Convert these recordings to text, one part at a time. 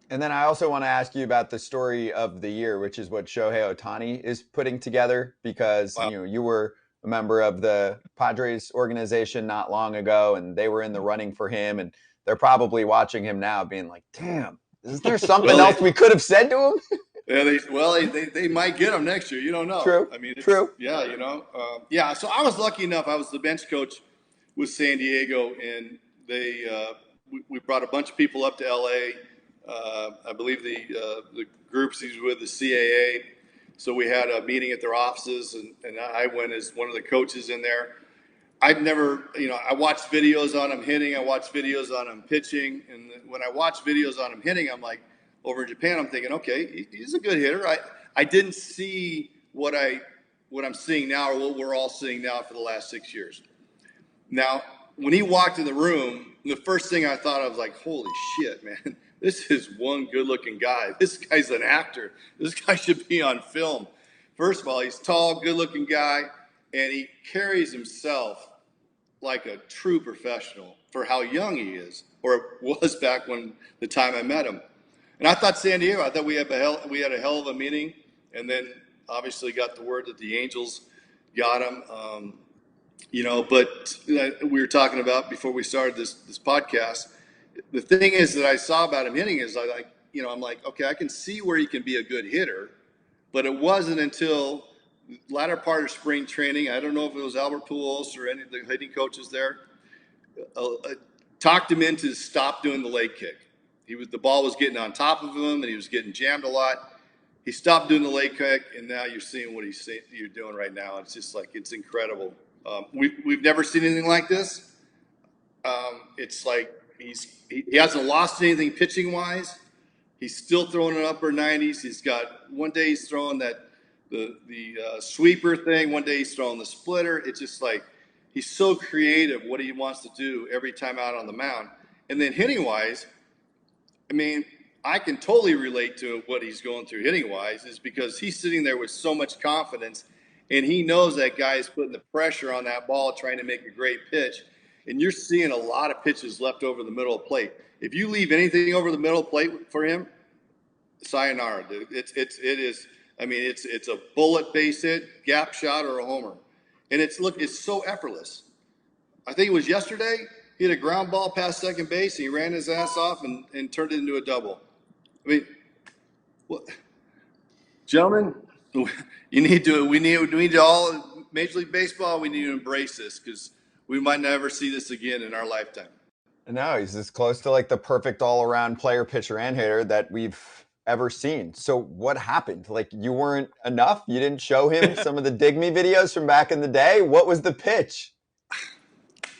And then I also want to ask you about the story of the year, which is what Shohei Ohtani is putting together, because Wow. you were a member of the Padres organization not long ago, and they were in the running for him, and they're probably watching him now, being like, "Damn, is there something Well, else we could have said to him?" yeah, they might get him next year. You don't know. True, I mean, it's true. yeah, yeah. So I was lucky enough. I was the bench coach with San Diego, and we brought a bunch of people up to LA. I believe the groups he's with the CAA. So we had a meeting at their offices, and I went as one of the coaches in there. I've never, I watched videos on him hitting. I watched videos on him pitching. And when I watched videos on him hitting, I'm like, over in Japan, I'm thinking, okay, he's a good hitter. I didn't see what I'm seeing now, or what we're all seeing now for the last 6 years. Now, when he walked in the room, the first thing I thought, I was like, holy shit, man, this is one good looking guy. This guy's an actor. This guy should be on film. First of all, he's tall, good looking guy, and he carries himself like a true professional for how young he is, or was back when the time I met him. And I thought San Diego, I thought we had a hell of a meeting, and then obviously got the word that the Angels got him. But we were talking about before we started this podcast. The thing is that I saw about him hitting is I'm like, okay, I can see where he can be a good hitter, but it wasn't until latter part of spring training. I don't know if it was Albert Pujols or any of the hitting coaches there, talked him into stop doing the leg kick. The ball was getting on top of him, and he was getting jammed a lot. He stopped doing the leg kick, and now you're seeing what you're doing right now. It's just like, it's incredible. We've never seen anything like this. It's like he hasn't lost anything pitching wise. He's still throwing in upper 90s. He's got one day he's throwing the sweeper thing. One day he's throwing the splitter. It's just like he's so creative what he wants to do every time out on the mound. And then hitting wise, I mean, I can totally relate to what he's going through hitting wise, is because he's sitting there with so much confidence, and he knows that guy is putting the pressure on that ball trying to make a great pitch. And you're seeing a lot of pitches left over the middle of the plate. If you leave anything over the middle of the plate for him, sayonara, dude. It is. I mean, it's a bullet base hit, gap shot, or a homer, and it's so effortless. I think it was yesterday. He had a ground ball past second base, and he ran his ass off and turned it into a double. I mean, what, gentlemen, we need to all Major League Baseball. We need to embrace this, because we might never see this again in our lifetime. No, he's as close to like the perfect all-around player, pitcher, and hitter that we've ever seen. So what happened? Like, you weren't enough? You didn't show him some of the Dig Me videos from back in the day? What was the pitch?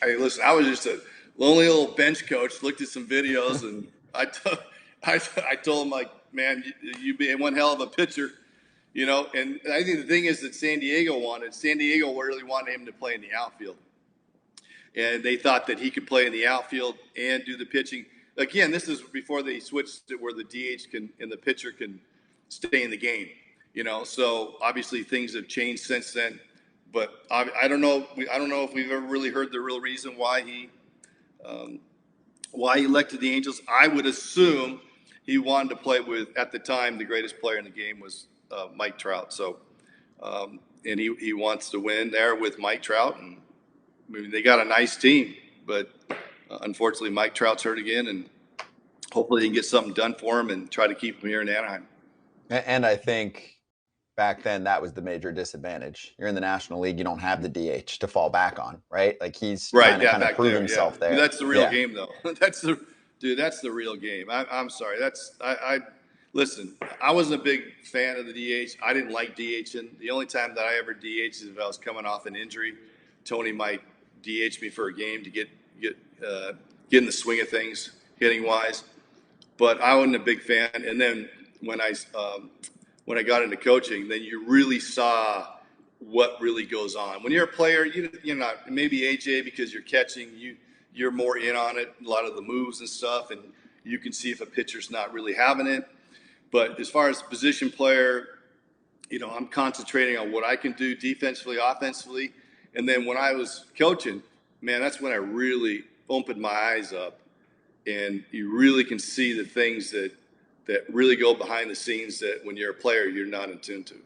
Hey, listen, I was just a lonely little bench coach. Looked at some videos, and I told him, like, man, you be one hell of a pitcher, And I think the thing is that San Diego really wanted him to play in the outfield, and they thought that he could play in the outfield and do the pitching. Again, this is before they switched it where the DH and the pitcher can stay in the game. So obviously things have changed since then. But I don't know. I don't know if we've ever really heard the real reason why he elected the Angels. I would assume he wanted to play with, at the time, the greatest player in the game was Mike Trout. So, and he wants to win there with Mike Trout, and I mean, they got a nice team, but unfortunately, Mike Trout's hurt again, and hopefully, they can get something done for him and try to keep him here in Anaheim. And I think back then that was the major disadvantage. You're in the National League, you don't have the DH to fall back on, right? Like, he's Right, trying to yeah, kind of back prove there, himself yeah. there. That's the real Yeah. game, though. That's the real game. I'm sorry. Listen. I wasn't a big fan of the DH. I didn't like DHing. The only time that I ever DH is if I was coming off an injury. Tony might DH me for a game to get in the swing of things, hitting wise. But I wasn't a big fan. And then when I got into coaching, then you really saw what really goes on. When you're a player, you're not, maybe AJ, because you're catching, you're more in on it, a lot of the moves and stuff, and you can see if a pitcher's not really having it. But as far as position player, I'm concentrating on what I can do defensively, offensively. And then when I was coaching, man, that's when I really opened my eyes up, and you really can see the things that that really go behind the scenes that when you're a player, you're not in tune to.